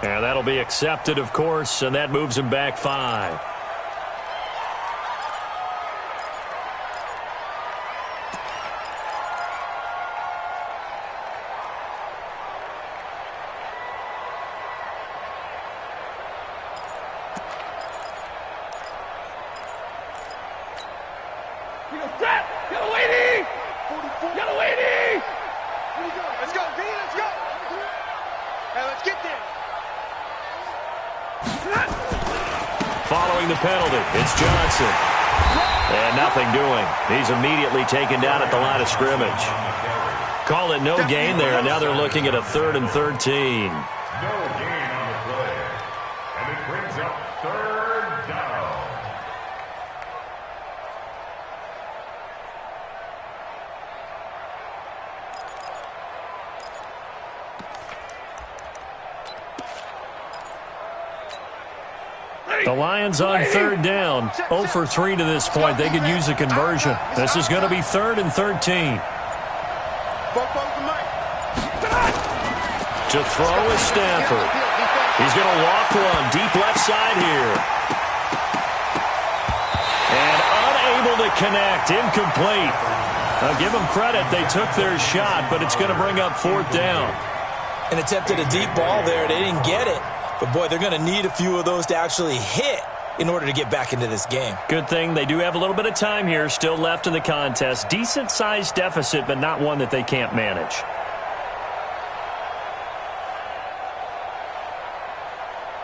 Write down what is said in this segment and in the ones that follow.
And that'll be accepted, of course, and that moves him back 5. Following the penalty, it's Johnson. And nothing doing. He's immediately taken down at the line of scrimmage. Call it no gain there, and now they're looking at a 3rd and 13. No gain on the play. And it brings up 3rd down. The Lions on 3rd down. 0 for 3 to this point. They could use a conversion. This is going to be 3rd and 13. To throw is Stafford. He's going to walk one deep left side here. And unable to connect. Incomplete. Now give them credit. They took their shot, but it's going to bring up 4th down. And attempted a deep ball there. They didn't get it. But, boy, they're going to need a few of those to actually hit in order to get back into this game. Good thing they do have a little bit of time here still left in the contest. Decent-sized deficit, but not one that they can't manage.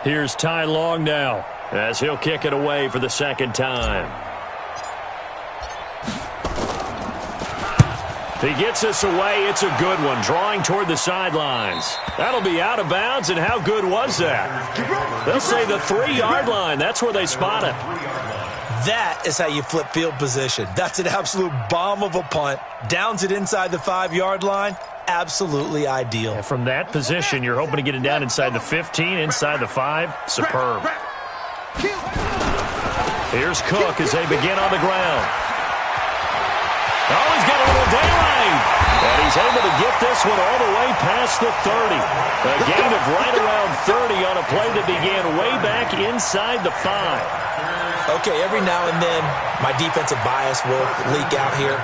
Here's Ty Long now as he'll kick it away for the 2nd time. He gets this away. It's a good one, drawing toward the sidelines. That'll be out of bounds, and how good was that? They'll say the 3-yard line. That's where they spot it. That is how you flip field position. That's an absolute bomb of a punt. Downs it inside the 5-yard line. Absolutely ideal. And from that position, you're hoping to get it down inside the 15, inside the 5. Superb. Here's Cook as they begin on the ground. Oh, he's got a little daylight. And he's able to get this one all the way past the 30. A gain of right around 30 on a play that began way back inside the 5. Okay, every now and then, my defensive bias will leak out here.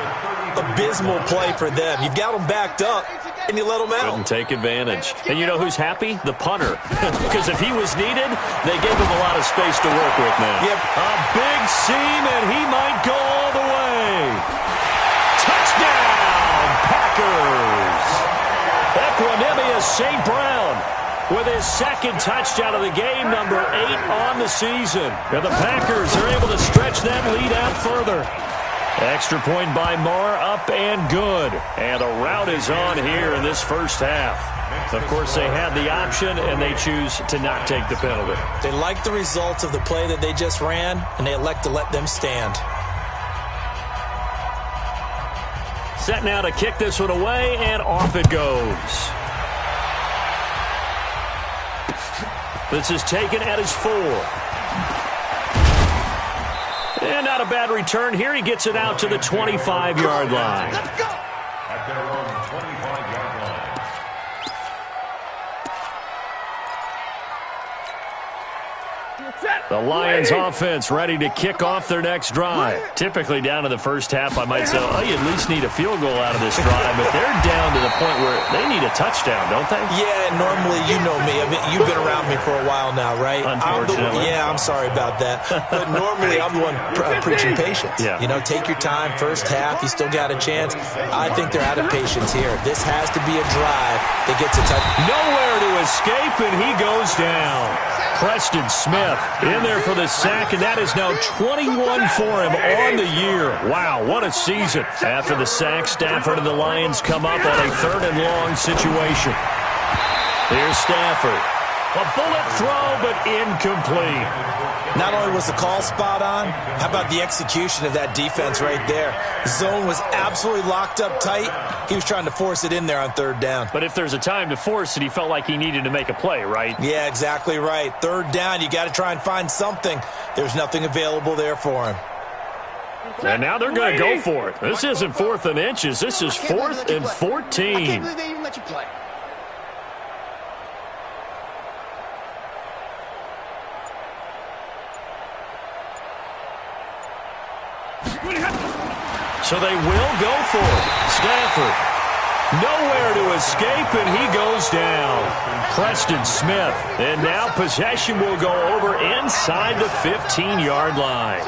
Abysmal play for them. You've got them backed up, and you let them out. Couldn't take advantage. And you know who's happy? The punter. Because if he was needed, they gave him a lot of space to work with now. Yep. A big seam, and he might go all the way. Touchdown, Packers! Equanimous St. Brown with his 2nd touchdown of the game, number 8 on the season. And the Packers are able to stretch that lead out further. Extra point by Marr, up and good. And the rout is on here in this first half. Of course, they had the option, and they choose to not take the penalty. They like the results of the play that they just ran, and they elect to let them stand. Set now to kick this one away, and off it goes. This is taken at his 4. And not a bad return here. He gets it out to the 25-yard line. Let's go. At their own 25-yard line. The Lions offense ready to kick off their next drive. Typically down to the first half, I might say, oh, you at least need a field goal out of this drive. But they're down to the point where they need a touchdown, don't they? Yeah, normally, you know me. I mean, you've been around me for a while now, right? Unfortunately. I'm sorry about that. But normally, I'm the one preaching patience. Yeah. You know, take your time. First half, you still got a chance. I think they're out of patience here. This has to be a drive that gets a touchdown. Nowhere to escape, and he goes down. Preston Smith in there for the sack, and that is now 21 for him on the year. Wow, what a season. After the sack, Stafford and the Lions come up on a 3rd and long situation. Here's Stafford. A bullet throw, but incomplete. Not only was the call spot on, how about the execution of that defense right there? The zone was absolutely locked up tight. He was trying to force it in there on 3rd down. But if there's a time to force it, he felt like he needed to make a play, right? Yeah, exactly right. 3rd down, you got to try and find something. There's nothing available there for him. And now they're going to go for it. This isn't 4th and inches. This is 4th and 14. I can't believe they even let you play. So they will go for it. Stafford. Nowhere to escape, and he goes down. Preston Smith. And now possession will go over inside the 15-yard line.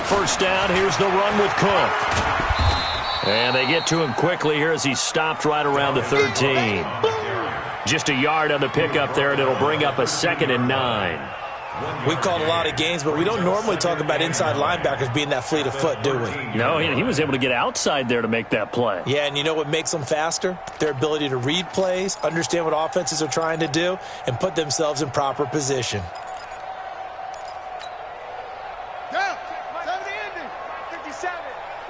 First down, here's the run with Cook. And they get to him quickly here as he's stopped right around the 13. Just a yard on the pickup there, and it'll bring up a 2nd and 9. We've called a lot of games, but we don't normally talk about inside linebackers being that fleet of foot, do we? No, he was able to get outside there to make that play. Yeah, and you know what makes them faster? Their ability to read plays, understand what offenses are trying to do, and put themselves in proper position.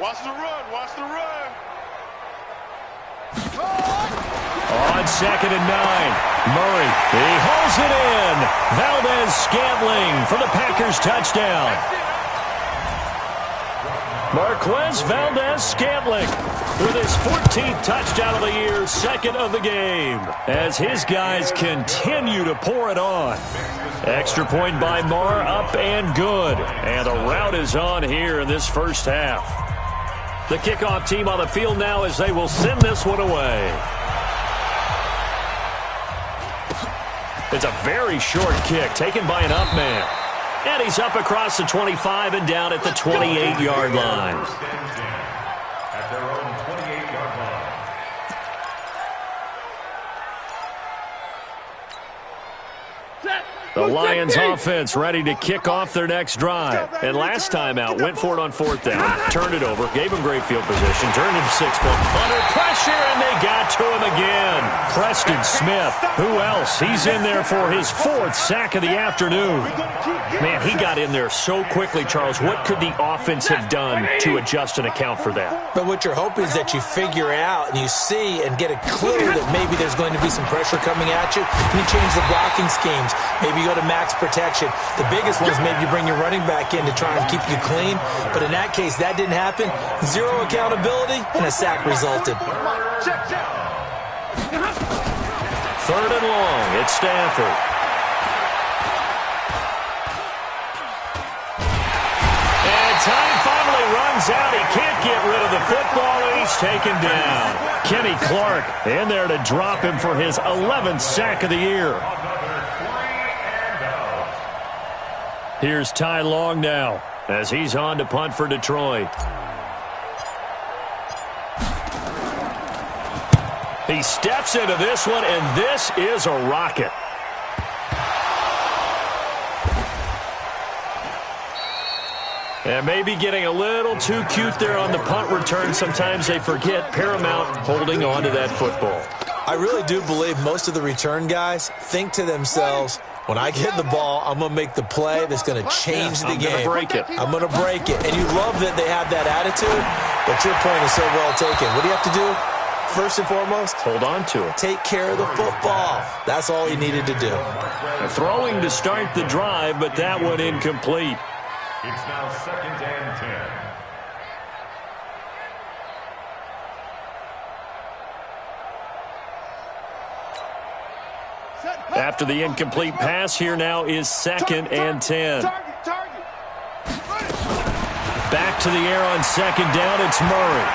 Watch the run. Watch the run. On 2nd and 9. Murray. He holds it in. Valdez-Scantling for the Packers touchdown. Marquez Valdez-Scantling with his 14th touchdown of the year, 2nd of the game, as his guys continue to pour it on. Extra point by Marr, up and good. And a rout is on here in this first half. The kickoff team on the field now as they will send this one away. It's a very short kick taken by an up man. And he's up across the 25 and down at the 28-yard line. At their own 28-yard line. The Lions offense ready to kick off their next drive. And last time out, went for it on 4th down, turned it over, gave him great field position, turned him 6-point. Under pressure, and they got to him again. Preston Smith. Who else? He's in there for his 4th sack of the afternoon. Man, he got in there so quickly, Charles. What could the offense have done to adjust and account for that? But what you're hoping is that you figure out and you see and get a clue that maybe there's going to be some pressure coming at you, and you change the blocking schemes. Maybe you go to max protection. The biggest one is maybe you bring your running back in to try and keep you clean. But in that case, that didn't happen. Zero accountability, and a sack resulted. 3rd and long. It's Stafford. And time finally runs out. He can't get rid of the football, and he's taken down. Kenny Clark in there to drop him for his 11th sack of the year. Here's Ty Long now as he's on to punt for Detroit. He steps into this one, and this is a rocket. And maybe getting a little too cute there on the punt return. Sometimes they forget paramount holding on to that football. I really do believe most of the return guys think to themselves, when I get the ball, I'm going to make the play that's going to change the game. I'm going to break it. And you love that they have that attitude, but your point is so well taken. What do you have to do? First and foremost, hold on to it. Take care of the football. That's all you needed to do. Throwing to start the drive, but that one incomplete. It's now 2nd and 10. After the incomplete pass, here now is 2nd and 10. Back to the air on 2nd down, it's Murray.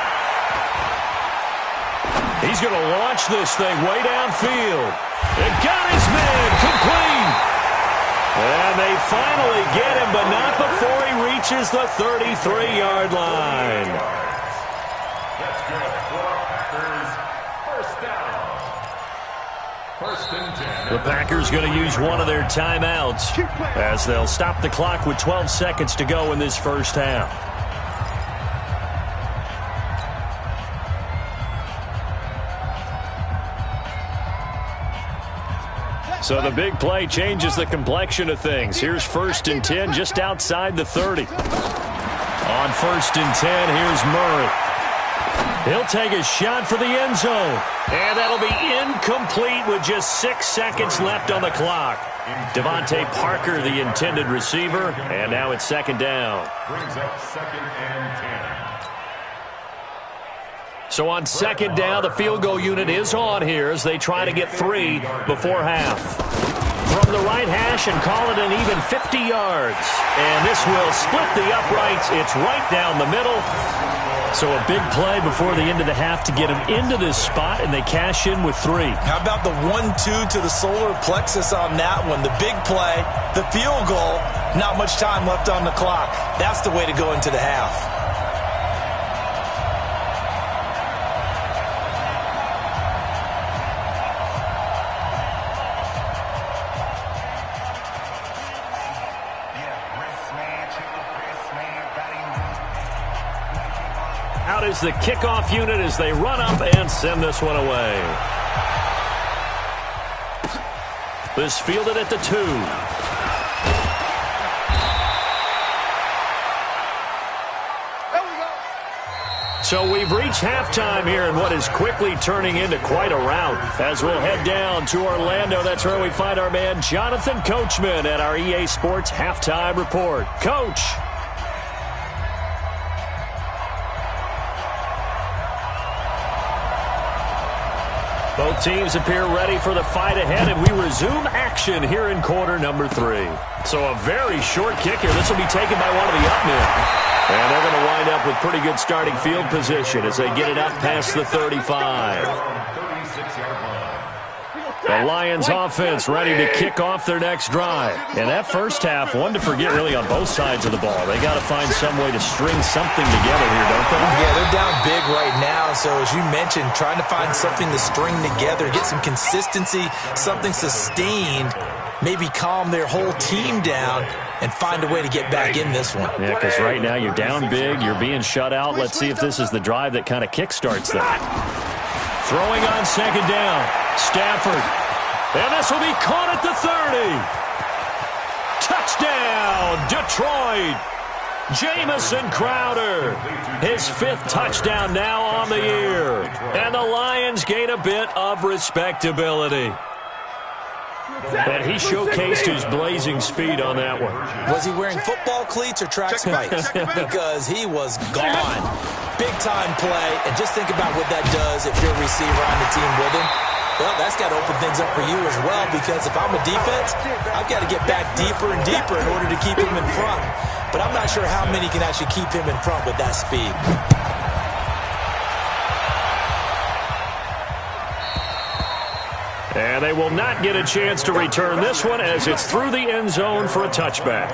He's going to launch this thing way downfield. And got his man complete. And they finally get him, but not before he reaches the 33-yard line. That's good for Packers. First down. 1st and 10. The Packers going to use one of their timeouts as they'll stop the clock with 12 seconds to go in this first half. So the big play changes the complexion of things. Here's 1st and 10 just outside the 30. On 1st and 10, here's Murray. He'll take a shot for the end zone. And that'll be incomplete with just 6 seconds left on the clock. Devontae Parker, the intended receiver, and now it's second down. Brings up 2nd and 10. So on second down, the field goal unit is on here as they try to get 3 before half. From the right hash and call it an even 50 yards. And this will split the uprights. It's right down the middle. So a big play before the end of the half to get them into this spot, and they cash in with 3. How about the 1-2 to the solar plexus on that one? The big play, the field goal, not much time left on the clock. That's the way to go into the half. Out is the kickoff unit as they run up and send this one away. This fielded at the 2. So we've reached halftime here in what is quickly turning into quite a rout. As we'll head down to Orlando, that's where we find our man Jonathan Coachman at our EA Sports Halftime Report. Coach. Both teams appear ready for the fight ahead, and we resume action here in quarter number 3. So a very short kick here. This will be taken by one of the up men. And they're going to wind up with pretty good starting field position as they get it up past the 35. The Lions offense ready to kick off their next drive. And that first half, one to forget really on both sides of the ball. They got to find some way to string something together here, don't they? Yeah, they're down big right now. So as you mentioned, trying to find something to string together, get some consistency, something sustained, maybe calm their whole team down and find a way to get back in this one. Yeah, because right now you're down big, you're being shut out. Let's see if this is the drive that kind of kickstarts that. Throwing on second down. Stafford. And this will be caught at the 30. Touchdown, Detroit. Jamison Crowder. His 5th touchdown now on the year. And the Lions gain a bit of respectability. And he showcased his blazing speed on that one. Was he wearing football cleats or track spikes? Because he was gone. Big-time play. And just think about what that does if you're a receiver on the team with him. Well, that's got to open things up for you as well, because if I'm a defense, I've got to get back deeper and deeper in order to keep him in front. But I'm not sure how many can actually keep him in front with that speed. And they will not get a chance to return this one as it's through the end zone for a touchback.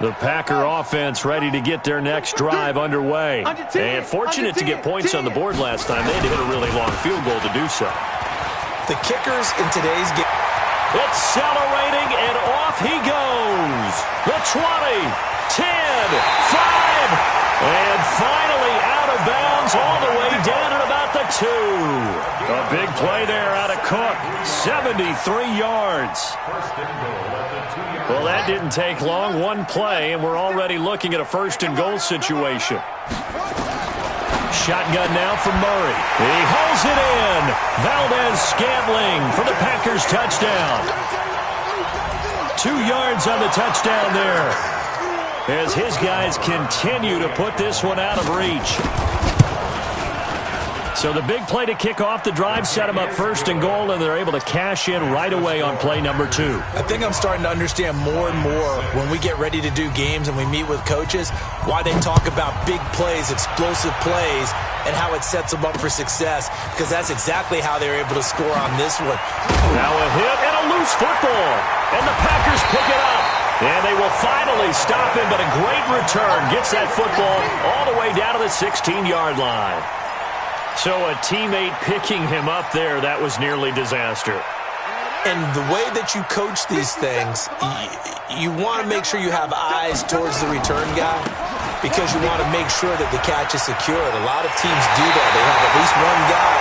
The Packer offense ready to get their next drive underway. And fortunate to get points on the board last time. They had to hit a really long field goal to do so. The kickers in today's game. Accelerating, and off he goes. The 20, 10, 5, and finally out of bounds all the way down at about the 2. A big play there out of Cook. 73 yards. Well, that didn't take long. One play, and we're already looking at a 1st and goal situation. Shotgun now from Murray. He hauls it in. Valdez-Scantling for the Packers touchdown. 2 yards on the touchdown there, as his guys continue to put this one out of reach. So the big play to kick off the drive set them up 1st and goal, and they're able to cash in right away on play number 2. I think I'm starting to understand more and more when we get ready to do games and we meet with coaches why they talk about big plays, explosive plays, and how it sets them up for success, because that's exactly how they're able to score on this one. Now a hit and a loose football, and the Packers pick it up. And they will finally stop him, but a great return gets that football all the way down to the 16-yard line. So a teammate picking him up there, that was nearly disaster. And the way that you coach these things, you want to make sure you have eyes towards the return guy, because you want to make sure that the catch is secured. A lot of teams do that. They have at least one guy.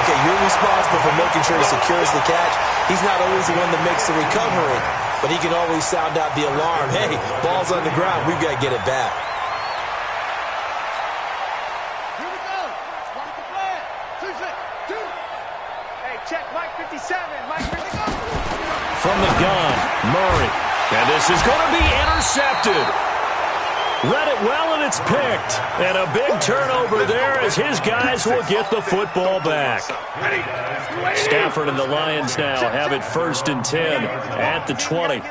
Okay, you're responsible for making sure he secures the catch. He's not always the one that makes the recovery, but he can always sound out the alarm. Hey, ball's on the ground. We've got to get it back. From the gun, Murray. And this is going to be intercepted. Read it well, and it's picked. And a big turnover there as his guys will get the football back. Stafford and the Lions now have it 1st and 10 at the 20.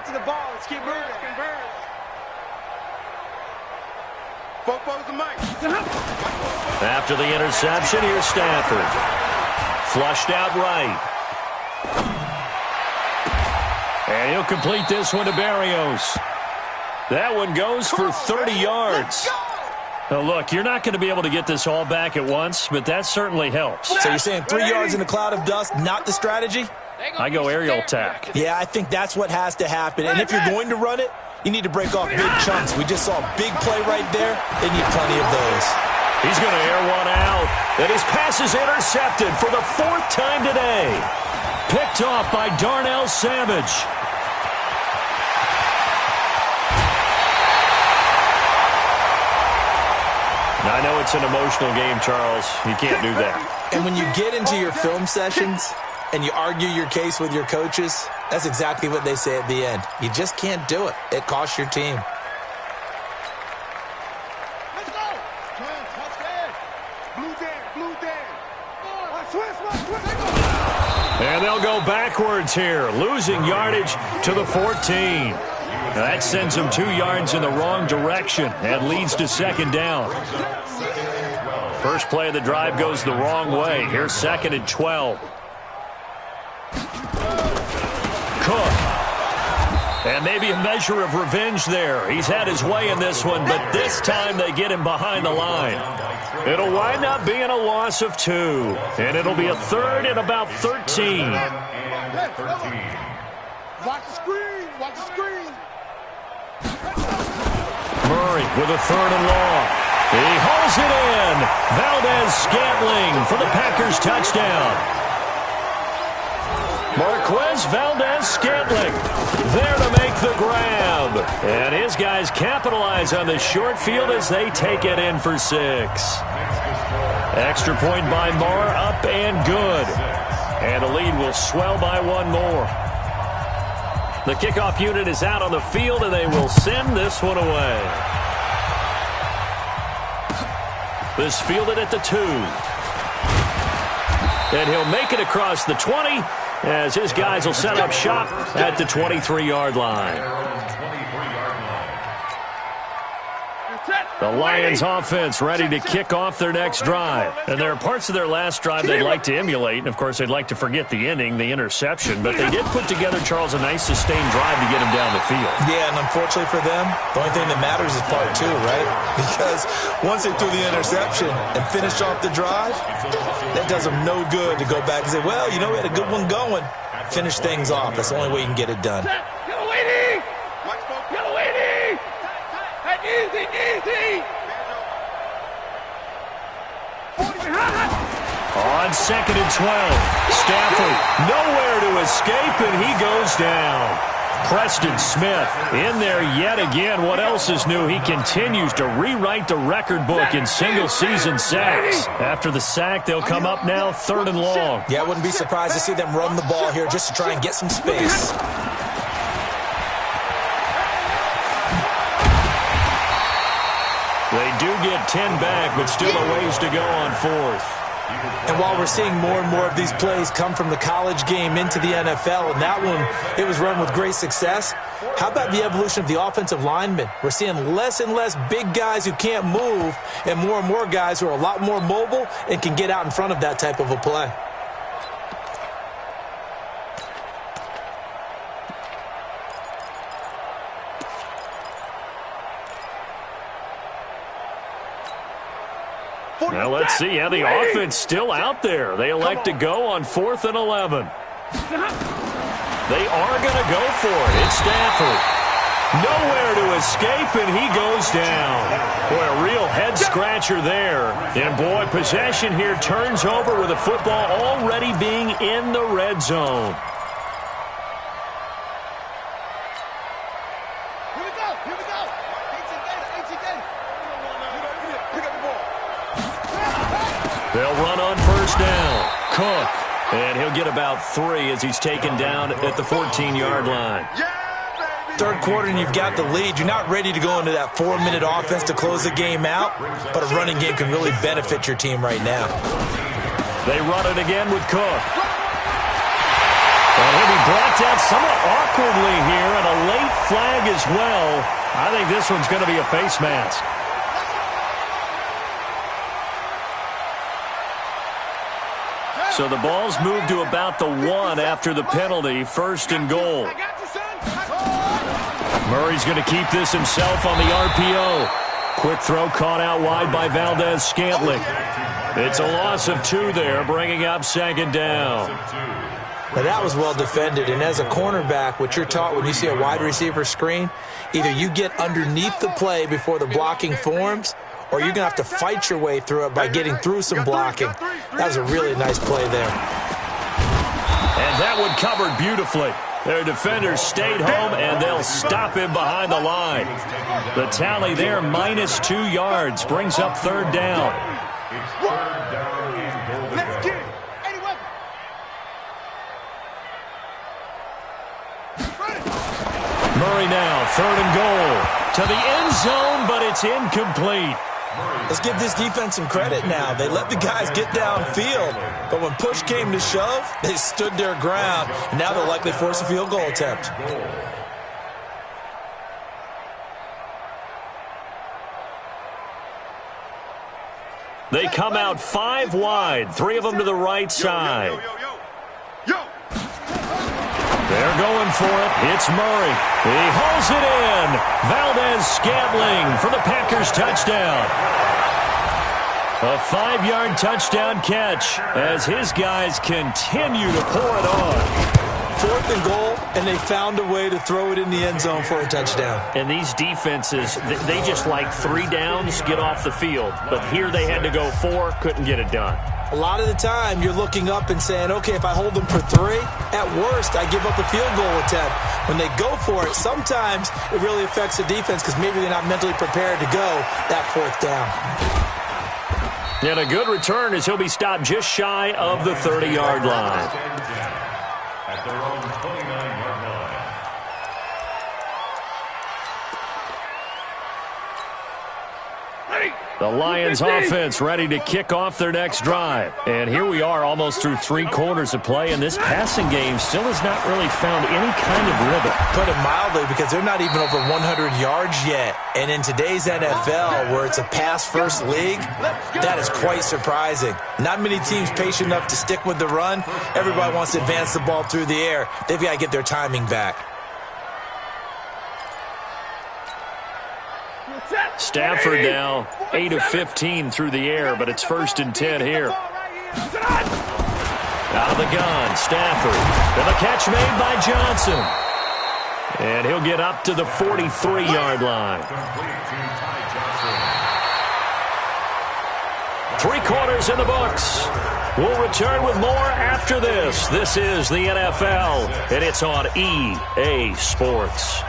After the interception, here's Stafford. Flushed out right. And he'll complete this one to Barrios. That one goes for 30 yards. Now, look, you're not going to be able to get this all back at once, but that certainly helps. So you're saying 3 yards in a cloud of dust, not the strategy? I go aerial attack. Yeah, I think that's what has to happen. And if you're going to run it, you need to break off big chunks. We just saw a big play right there. They need plenty of those. He's going to air one out. And his pass is intercepted for the 4th time today. Picked off by Darnell Savage. Now, I know it's an emotional game, Charles. You can't do that. And when you get into your film sessions and you argue your case with your coaches, that's exactly what they say at the end. You just can't do it. It costs your team. Let's go. Blue Dan. And they'll go backwards here, losing yardage to the 14. Now that sends them 2 yards in the wrong direction and leads to 2nd down. First play of the drive goes the wrong way. Here's 2nd and 12. Cook. And maybe a measure of revenge there. He's had his way in this one, but this time they get him behind the line. It'll wind up being a loss of 2. And it'll be a 3rd and about 13. Watch the screen. Murray with a 3rd and long. He hauls it in. Valdez-Scantling for the Packers touchdown. Marquez Valdez-Scantling there to make the grab. And his guys capitalize on the short field as they take it in for 6. Extra point by Marr, up and good. And the lead will swell by 1 more. The kickoff unit is out on the field, and they will send this one away. This fielded at the 2. And he'll make it across the 20 as his guys will set up shop at the 23-yard line. The Lions offense ready to kick off their next drive. And there are parts of their last drive they'd like to emulate. And, of course, they'd like to forget the inning, the interception. But they did put together, Charles, a nice sustained drive to get him down the field. Yeah, and unfortunately for them, the only thing that matters is part 2, right? Because once they threw the interception and finished off the drive, that does them no good to go back and say, well, you know, we had a good one going. Finish things off. That's the only way you can get it done. On 2nd and 12, Stafford nowhere to escape, and he goes down. Preston Smith in there yet again. What else is new? He continues to rewrite the record book in single-season sacks. After the sack, they'll come up now 3rd and long. Yeah, I wouldn't be surprised to see them run the ball here just to try and get some space. They do get 10 back, but still a ways to go on 4th. And while we're seeing more and more of these plays come from the college game into the NFL, and that one, it was run with great success, how about the evolution of the offensive linemen? We're seeing less and less big guys who can't move and more guys who are a lot more mobile and can get out in front of that type of a play. Now let's see how the offense still out there. They elect to go on 4th and 11. They are going to go for it. It's Stafford. Nowhere to escape, and he goes down. Boy, a real head-scratcher there. And, boy, possession here turns over with the football already being in the red zone. They'll run on 1st down. Cook And he'll get about 3 as he's taken down at the 14-yard line. Third quarter and you've got the lead. You're not ready to go into that 4-minute offense to close the game out, but a running game can really benefit your team right now. They run it again with Cook. And he'll be brought down somewhat awkwardly here, and a late flag as well. I think this one's going to be a face mask. So the ball's moved to about the 1 after the penalty, 1st and goal. Murray's going to keep this himself on the RPO. Quick throw caught out wide by Valdez-Scantling. It's a loss of 2 there, bringing up 2nd down. Now that was well defended, and as a cornerback, what you're taught when you see a wide receiver screen, either you get underneath the play before the blocking forms, or you're going to have to fight your way through it by getting through some blocking. That was a really nice play there. And that one covered beautifully. Their defenders stayed home, and they'll stop him behind the line. The tally there, minus 2 yards, brings up 3rd down. Murray now, 3rd and goal. To the end zone, but it's incomplete. Let's give this defense some credit now. They let the guys get downfield, but when push came to shove, they stood their ground, and now they'll likely force a field goal attempt. They come out 5 wide, 3 of them to the right side. They're going for it. It's Murray. He hauls it in. Valdez-Scantling for the Packers touchdown. A 5-yard touchdown catch as his guys continue to pour it on. 4th and goal, and they found a way to throw it in the end zone for a touchdown. And these defenses, they just like 3 downs, get off the field. But here they had to go 4, couldn't get it done. A lot of the time, you're looking up and saying, okay, if I hold them for 3, at worst, I give up a field goal attempt. When they go for it, sometimes it really affects the defense because maybe they're not mentally prepared to go that 4th down. And a good return as he'll be stopped just shy of the 30-yard line. At their own 29-yard line. The Lions offense ready to kick off their next drive. And here we are almost through 3 quarters of play, and this passing game still has not really found any kind of rhythm. Put it mildly, because they're not even over 100 yards yet. And in today's NFL, where it's a pass-first league, that is quite surprising. Not many teams patient enough to stick with the run. Everybody wants to advance the ball through the air. They've got to get their timing back. Stafford now 8 of 15 through the air, but it's 1st and 10 here. Out of the gun, Stafford. And the catch made by Johnson. And he'll get up to the 43-yard line. 3 quarters in the books. We'll return with more after this. This is the NFL, and it's on EA Sports.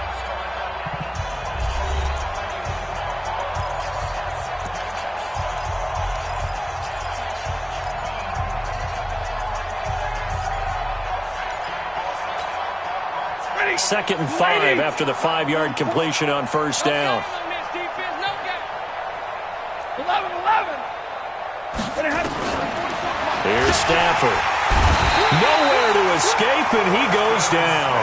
Second and 5 after the 5-yard completion on 1st down. Here's Stafford. Nowhere to escape, and he goes down.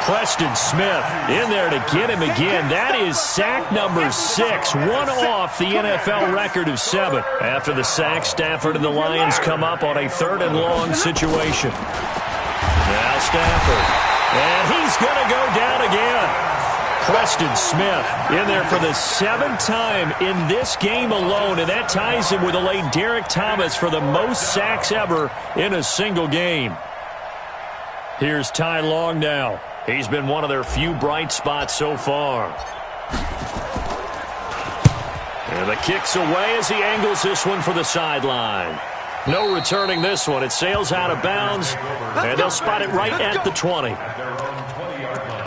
Preston Smith in there to get him again. That is sack number 6, one off the NFL record of 7. After the sack, Stafford and the Lions come up on a 3rd and long situation. Now Stafford. And he's going to go down again. Preston Smith in there for the 7th time in this game alone, and that ties him with the late Derek Thomas for the most sacks ever in a single game. Here's Ty Long now. He's been one of their few bright spots so far. And the kick's away as he angles this one for the sideline. No returning this one. It sails out of bounds, and they'll spot it right at the 20. At their own 20-yard line.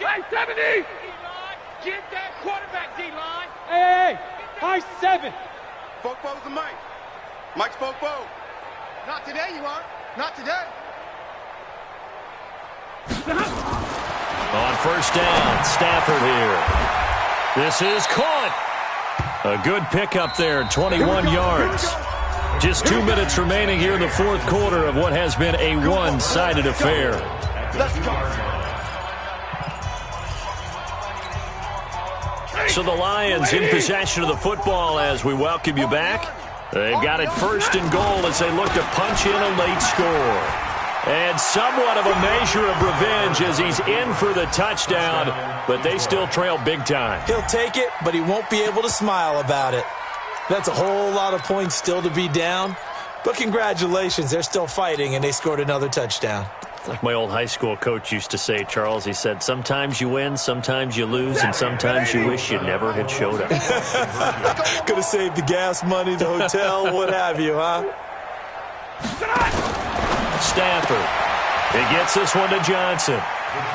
High 70! Get that quarterback, D-line! Hey! High 7! Fofo's the Mike. Mike's Fofo. Not today, you aren't. Not today. On first down, Stafford here. This is caught. A good pickup there, 21 yards. Just 2 minutes remaining here in the fourth quarter of what has been a one-sided affair. Let's go. So the Lions in possession of the football as we welcome you back. They've got it first and goal as they look to punch in a late score. And somewhat of a measure of revenge as he's in for the touchdown, but they still trail big time. He'll take it, but he won't be able to smile about it. That's a whole lot of points still to be down. But congratulations, they're still fighting, and they scored another touchdown. Like my old high school coach used to say, Charles, he said, sometimes you win, sometimes you lose, and sometimes you wish you never had showed up. Could have saved the gas money, the hotel, what have you, huh? Stafford. He gets this one to Johnson.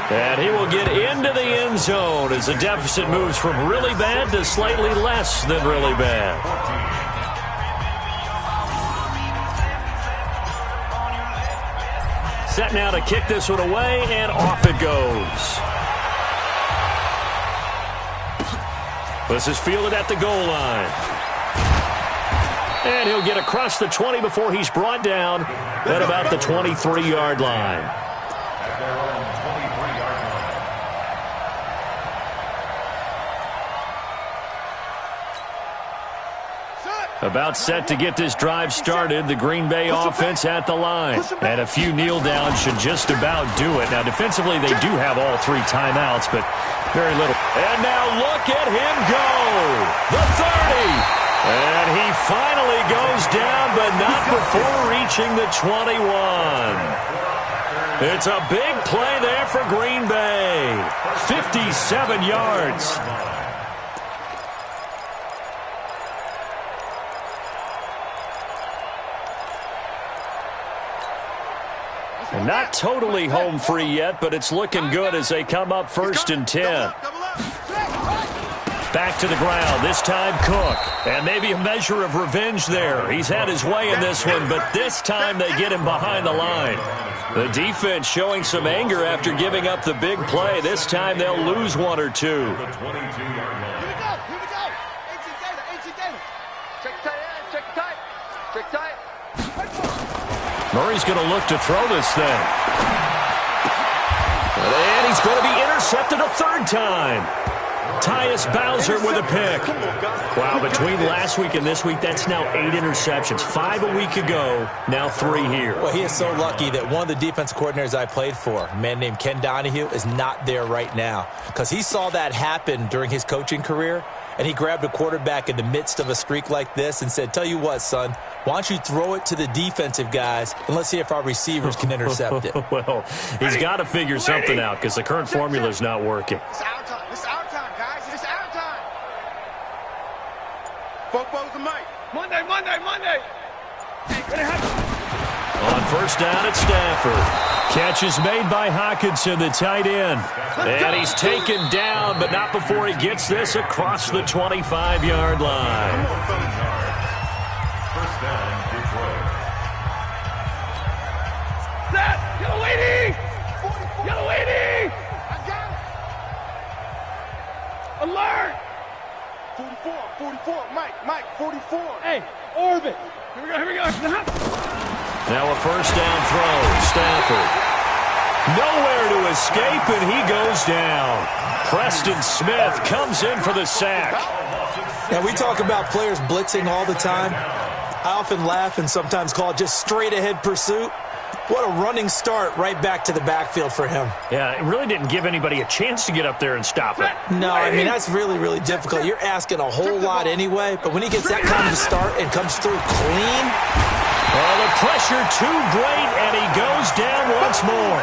And he will get into the end zone as the deficit moves from really bad to slightly less than really bad. Set now to kick this one away, and off it goes. This is fielded at the goal line. And he'll get across the 20 before he's brought down at about the 23-yard line. About set to get this drive started, the Green Bay offense at the line. And a few kneel downs should just about do it. Now, defensively, they do have all three timeouts, but very little. And now look at him go. The 30. And he finally goes down, but not before reaching the 21. It's a big play there for Green Bay. 57 yards. And not totally home free yet, but it's looking good as they come up first and 10. Back to the ground, this time Cook. And maybe a measure of revenge there. He's had his way in this one, but this time they get him behind the line. The defense showing some anger after giving up the big play. This time they'll lose one or two. Here we go. Here we go. 18 data. 18 data. Check tight end. Check tight. Check tight. Murray's going to look to throw this thing. And he's going to be intercepted a third time. Tyus Bowser with a pick. Wow, between last week and this week, that's now 8 interceptions. 5 a week ago, now 3 here. Well, he is so lucky that one of the defense coordinators I played for, a man named Ken Donahue, is not there right now. Because he saw that happen during his coaching career, and he grabbed a quarterback in the midst of a streak like this and said, tell you what, son, why don't you throw it to the defensive guys, and let's see if our receivers can intercept it. Well, he's got to figure something out because the current formula is not working. It's our time. It's our time, guys. It's our time. Fofo's the Mike. Monday! On first down at Stafford. Catch is made by Hockenson, the tight end. And he's taken down, but not before he gets this across the 25-yard line. First down, Detroit. Set! Yellow lady! Yellow lady! I got it. Alert! 44. Mike, 44. Hey, orbit! Here we go. Now a first down throw. Stafford. Nowhere to escape, and he goes down. Preston Smith comes in for the sack. Now, we talk about players blitzing all the time. I often laugh and sometimes call it just straight-ahead pursuit. What a running start right back to the backfield for him. Yeah, it really didn't give anybody a chance to get up there and stop it. No, I mean, that's really, really difficult. You're asking a whole lot anyway, but when he gets that kind of a start and comes through clean. Well, the pressure too great, and he goes down once more.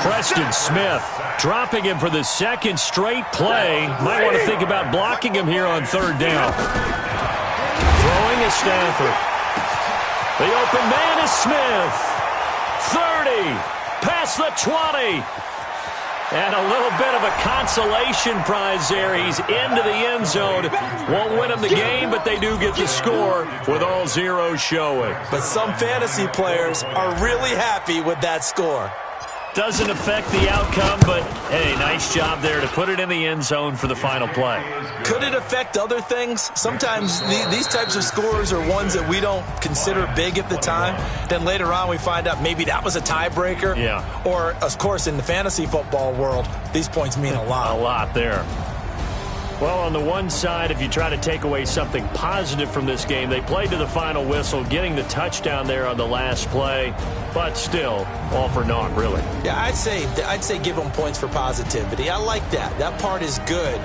Preston Smith dropping him for the second straight play. Might want to think about blocking him here on third down. Throwing is Stafford. The open man is Smith. 30, past the 20. And a little bit of a consolation prize there. He's into the end zone. Won't win him the game, but they do get the score with all zeros showing. But some fantasy players are really happy with that score. Doesn't affect the outcome, but, hey, nice job there to put it in the end zone for the final play. Could it affect other things? Sometimes these types of scores are ones that we don't consider big at the time. Then later on we find out maybe that was a tiebreaker. Yeah. Or, of course, in the fantasy football world, these points mean a lot. A lot there. Well, on the one side, if you try to take away something positive from this game, they played to the final whistle, getting the touchdown there on the last play, but still, all for naught, really. Yeah, I'd say give them points for positivity. I like that. That part is good.